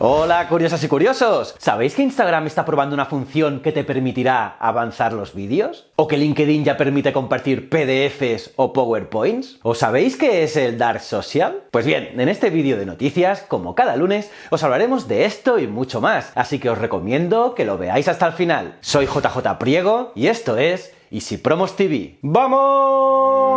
Hola curiosas y curiosos, ¿sabéis que Instagram está probando una función que te permitirá avanzar los vídeos? ¿O que LinkedIn ya permite compartir PDFs o PowerPoints? ¿O sabéis qué es el Dark Social? Pues bien, en este vídeo de noticias, como cada lunes, os hablaremos de esto y mucho más, así que os recomiendo que lo veáis hasta el final. Soy JJ Priego y esto es Easy Promos TV. ¡Vamos!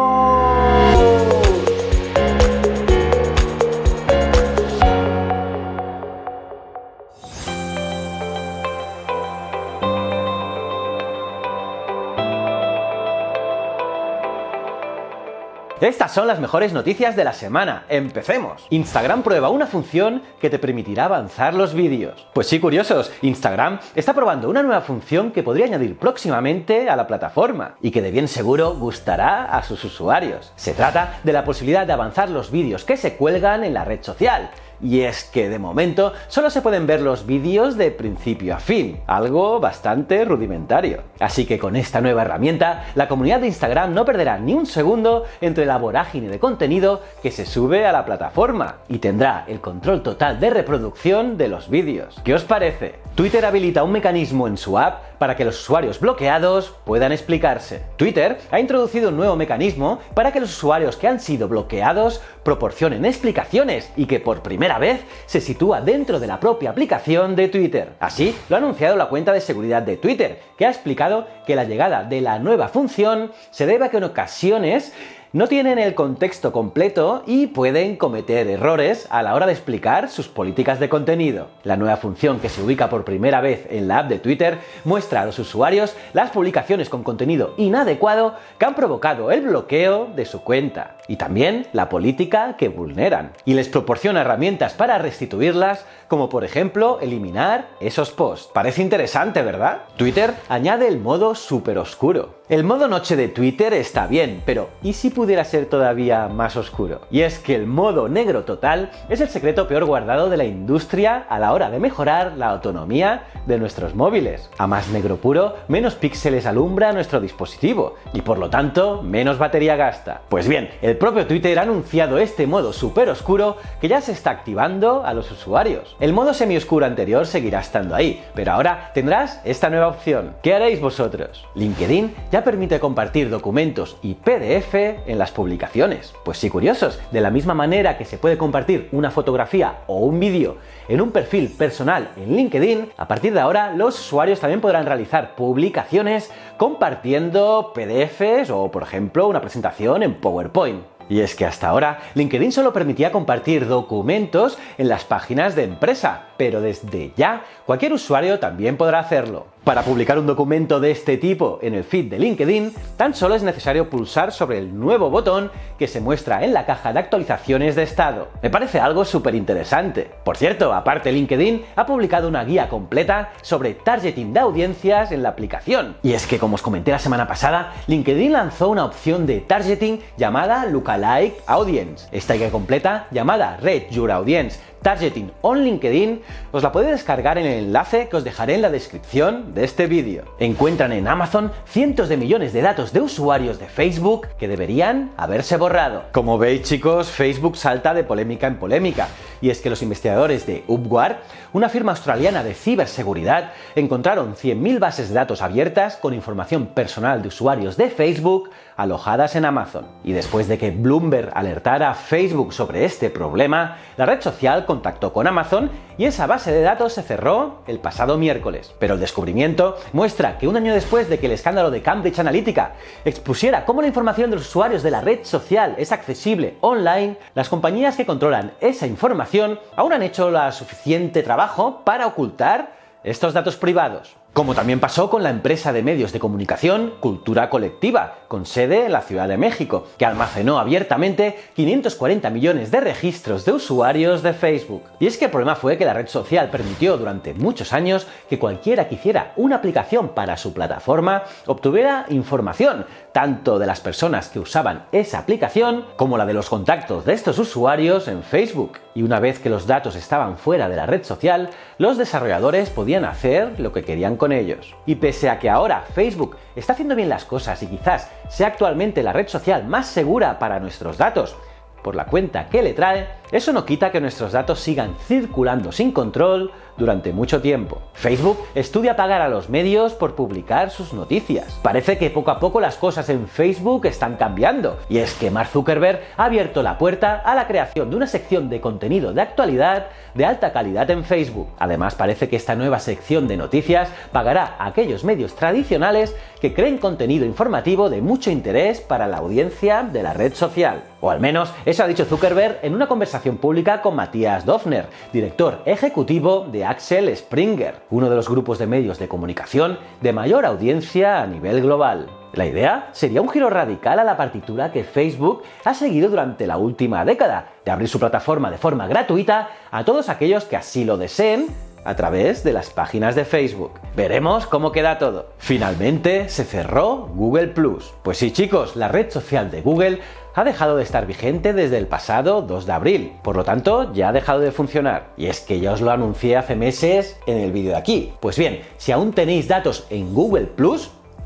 Estas son las mejores noticias de la semana. ¡Empecemos! Instagram prueba una función que te permitirá avanzar los vídeos. Pues sí, curiosos, Instagram está probando una nueva función que podría añadir próximamente a la plataforma y que de bien seguro gustará a sus usuarios. Se trata de la posibilidad de avanzar los vídeos que se cuelgan en la red social. Y es que de momento solo se pueden ver los vídeos de principio a fin, algo bastante rudimentario. Así que con esta nueva herramienta, la comunidad de Instagram no perderá ni un segundo entre la vorágine de contenido que se sube a la plataforma y tendrá el control total de reproducción de los vídeos. ¿Qué os parece? Twitter habilita un mecanismo en su app para que los usuarios bloqueados puedan explicarse. Twitter ha introducido un nuevo mecanismo para que los usuarios que han sido bloqueados proporcionen explicaciones y que por primera vez se sitúa dentro de la propia aplicación de Twitter. Así lo ha anunciado la cuenta de seguridad de Twitter, que ha explicado que la llegada de la nueva función se debe a que en ocasiones no tienen el contexto completo y pueden cometer errores a la hora de explicar sus políticas de contenido. La nueva función, que se ubica por primera vez en la app de Twitter, muestra a los usuarios las publicaciones con contenido inadecuado que han provocado el bloqueo de su cuenta y también la política que vulneran. Y les proporciona herramientas para restituirlas, como por ejemplo eliminar esos posts. Parece interesante, ¿verdad? Twitter añade el modo súper oscuro. El modo noche de Twitter está bien, pero ¿y si pudiera ser todavía más oscuro? Y es que el modo negro total es el secreto peor guardado de la industria a la hora de mejorar la autonomía de nuestros móviles. A más negro puro, menos píxeles alumbra nuestro dispositivo y por lo tanto menos batería gasta. Pues bien, el propio Twitter ha anunciado este modo súper oscuro que ya se está activando a los usuarios. El modo semioscuro anterior seguirá estando ahí, pero ahora tendrás esta nueva opción. ¿Qué haréis vosotros? LinkedIn ya permite compartir documentos y PDF en las publicaciones. Pues sí, curiosos, de la misma manera que se puede compartir una fotografía o un vídeo en un perfil personal en LinkedIn, a partir de ahora los usuarios también podrán realizar publicaciones compartiendo PDFs o, por ejemplo, una presentación en PowerPoint. Y es que hasta ahora LinkedIn solo permitía compartir documentos en las páginas de empresa, pero desde ya cualquier usuario también podrá hacerlo. Para publicar un documento de este tipo en el feed de LinkedIn, tan solo es necesario pulsar sobre el nuevo botón que se muestra en la caja de actualizaciones de estado. Me parece algo súper interesante. Por cierto, aparte LinkedIn ha publicado una guía completa sobre targeting de audiencias en la aplicación. Y es que, como os comenté la semana pasada, LinkedIn lanzó una opción de targeting llamada Lookalike Audience. Esta guía completa, llamada Reach Your Audience Targeting on LinkedIn, os la podéis descargar en el enlace que os dejaré en la descripción de este vídeo. Encuentran en Amazon cientos de millones de datos de usuarios de Facebook que deberían haberse borrado. Como veis, chicos, Facebook salta de polémica en polémica, y es que los investigadores de Upward, una firma australiana de ciberseguridad, encontraron 100.000 bases de datos abiertas con información personal de usuarios de Facebook alojadas en Amazon. Y después de que Bloomberg alertara a Facebook sobre este problema, la red social contactó con Amazon y esa base de datos se cerró el pasado miércoles. Pero el descubrimiento muestra que un año después de que el escándalo de Cambridge Analytica expusiera cómo la información de los usuarios de la red social es accesible online, las compañías que controlan esa información aún han hecho lo suficiente trabajo para ocultar estos datos privados. Como también pasó con la empresa de medios de comunicación Cultura Colectiva, con sede en la Ciudad de México, que almacenó abiertamente 540 millones de registros de usuarios de Facebook. Y es que el problema fue que la red social permitió durante muchos años que cualquiera que hiciera una aplicación para su plataforma obtuviera información, tanto de las personas que usaban esa aplicación como la de los contactos de estos usuarios en Facebook. Y una vez que los datos estaban fuera de la red social, los desarrolladores podían hacer lo que querían con ellos. Y pese a que ahora Facebook está haciendo bien las cosas y quizás sea actualmente la red social más segura para nuestros datos, por la cuenta que le trae, eso no quita que nuestros datos sigan circulando sin control durante mucho tiempo. Facebook estudia pagar a los medios por publicar sus noticias. Parece que poco a poco las cosas en Facebook están cambiando, y es que Mark Zuckerberg ha abierto la puerta a la creación de una sección de contenido de actualidad de alta calidad en Facebook. Además, parece que esta nueva sección de noticias pagará a aquellos medios tradicionales que creen contenido informativo de mucho interés para la audiencia de la red social. O al menos eso ha dicho Zuckerberg en una conversación pública con Matthias Döpfner, director ejecutivo de Axel Springer, uno de los grupos de medios de comunicación de mayor audiencia a nivel global. La idea sería un giro radical a la partitura que Facebook ha seguido durante la última década, de abrir su plataforma de forma gratuita a todos aquellos que así lo deseen a través de las páginas de Facebook. Veremos cómo queda todo. Finalmente se cerró Google+. Pues sí, chicos, la red social de Google ha dejado de estar vigente desde el pasado 2 de abril, por lo tanto ya ha dejado de funcionar. Y es que ya os lo anuncié hace meses en el vídeo de aquí. Pues bien, si aún tenéis datos en Google+,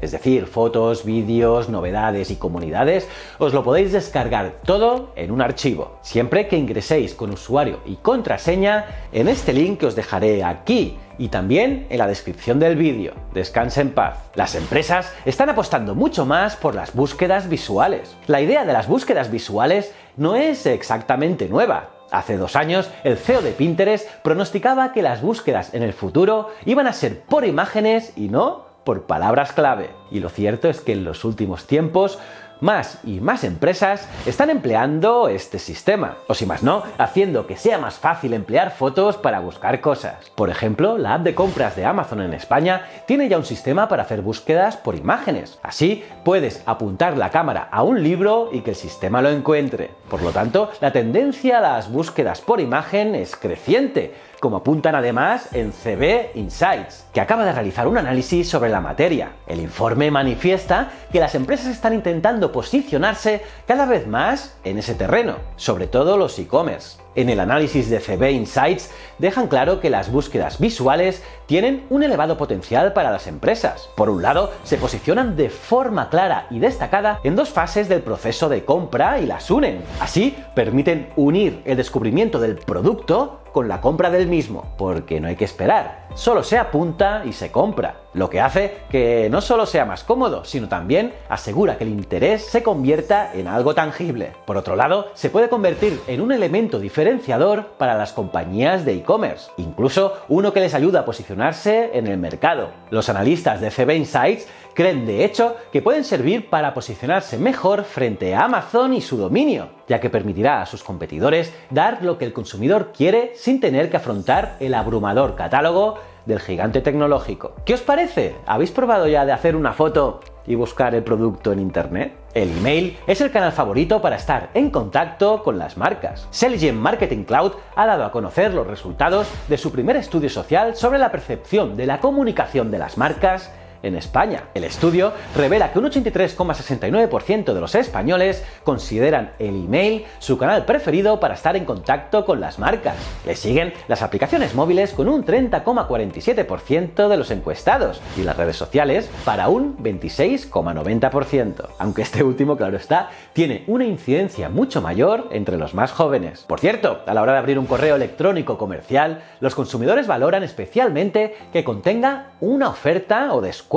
es decir, fotos, vídeos, novedades y comunidades, os lo podéis descargar todo en un archivo, siempre que ingreséis con usuario y contraseña en este link que os dejaré aquí y también en la descripción del vídeo. Descanse en paz. Las empresas están apostando mucho más por las búsquedas visuales. La idea de las búsquedas visuales no es exactamente nueva. Hace 2 años, el CEO de Pinterest pronosticaba que las búsquedas en el futuro iban a ser por imágenes y no por palabras clave. Y lo cierto es que en los últimos tiempos más y más empresas están empleando este sistema, o si más no, haciendo que sea más fácil emplear fotos para buscar cosas. Por ejemplo, la app de compras de Amazon en España tiene ya un sistema para hacer búsquedas por imágenes. Así puedes apuntar la cámara a un libro y que el sistema lo encuentre. Por lo tanto, la tendencia a las búsquedas por imagen es creciente, como apuntan además en CB Insights, que acaba de realizar un análisis sobre la materia. El informe manifiesta que las empresas están intentando posicionarse cada vez más en ese terreno, sobre todo los e-commerce. En el análisis de CB Insights dejan claro que las búsquedas visuales tienen un elevado potencial para las empresas. Por un lado, se posicionan de forma clara y destacada en 2 fases del proceso de compra y las unen. Así, permiten unir el descubrimiento del producto con la compra del mismo, porque no hay que esperar, solo se apunta y se compra, lo que hace que no solo sea más cómodo, sino también asegura que el interés se convierta en algo tangible. Por otro lado, se puede convertir en un elemento diferenciador para las compañías de e-commerce, incluso uno que les ayuda a posicionarse en el mercado. Los analistas de CB Insights creen de hecho que pueden servir para posicionarse mejor frente a Amazon y su dominio, ya que permitirá a sus competidores dar lo que el consumidor quiere sin tener que afrontar el abrumador catálogo del gigante tecnológico. ¿Qué os parece? ¿Habéis probado ya de hacer una foto y buscar el producto en internet? El email es el canal favorito para estar en contacto con las marcas. Celgene Marketing Cloud ha dado a conocer los resultados de su primer estudio social sobre la percepción de la comunicación de las marcas en España. El estudio revela que un 83,69% de los españoles consideran el email su canal preferido para estar en contacto con las marcas. Le siguen las aplicaciones móviles con un 30,47% de los encuestados y las redes sociales para un 26,90%. Aunque este último, claro está, tiene una incidencia mucho mayor entre los más jóvenes. Por cierto, a la hora de abrir un correo electrónico comercial, los consumidores valoran especialmente que contenga una oferta o descuento,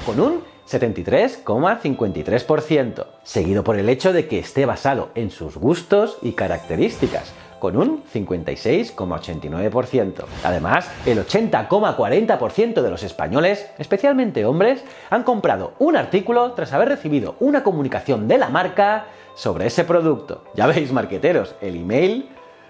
con un 73,53%, seguido por el hecho de que esté basado en sus gustos y características, con un 56,89%. Además, el 80,40% de los españoles, especialmente hombres, han comprado un artículo tras haber recibido una comunicación de la marca sobre ese producto. Ya veis, marqueteros, el email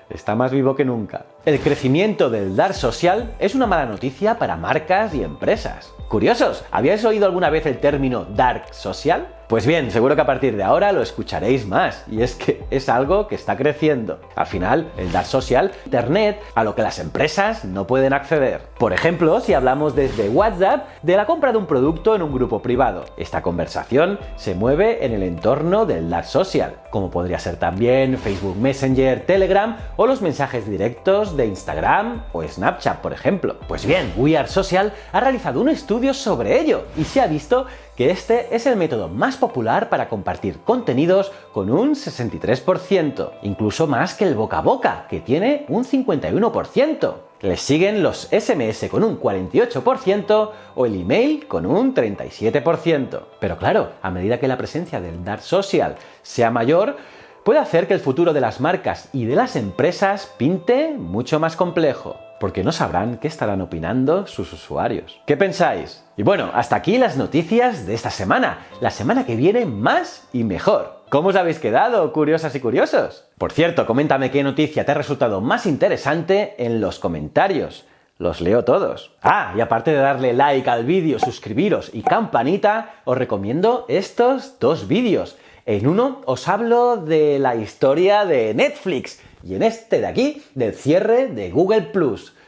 está más vivo que nunca. El crecimiento del dark social es una mala noticia para marcas y empresas. Curiosos, ¿habíais oído alguna vez el término dark social? Pues bien, seguro que a partir de ahora lo escucharéis más, y es que es algo que está creciendo. Al final, el dark social, Internet, a lo que las empresas no pueden acceder. Por ejemplo, si hablamos desde WhatsApp de la compra de un producto en un grupo privado. Esta conversación se mueve en el entorno del dark social, como podría ser también Facebook Messenger, Telegram o los mensajes directos de Instagram o Snapchat, por ejemplo. Pues bien, We Are Social ha realizado un estudio sobre ello y se ha visto que este es el método más popular para compartir contenidos con un 63%, incluso más que el boca a boca, que tiene un 51%. Les siguen los SMS con un 48% o el email con un 37%. Pero claro, a medida que la presencia del Dark Social sea mayor, puede hacer que el futuro de las marcas y de las empresas pinte mucho más complejo, porque no sabrán qué estarán opinando sus usuarios. ¿Qué pensáis? Y bueno, hasta aquí las noticias de esta semana. La semana que viene más y mejor. ¿Cómo os habéis quedado, curiosas y curiosos? Por cierto, coméntame qué noticia te ha resultado más interesante en los comentarios. Los leo todos. Ah, y aparte de darle like al vídeo, suscribiros y campanita, os recomiendo estos dos vídeos. En uno os hablo de la historia de Netflix y en este de aquí del cierre de Google+.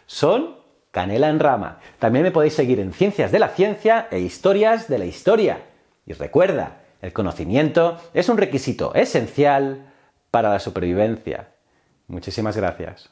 Son canela en rama. También me podéis seguir en Ciencias de la Ciencia e Historias de la Historia. Y recuerda, el conocimiento es un requisito esencial para la supervivencia. Muchísimas gracias.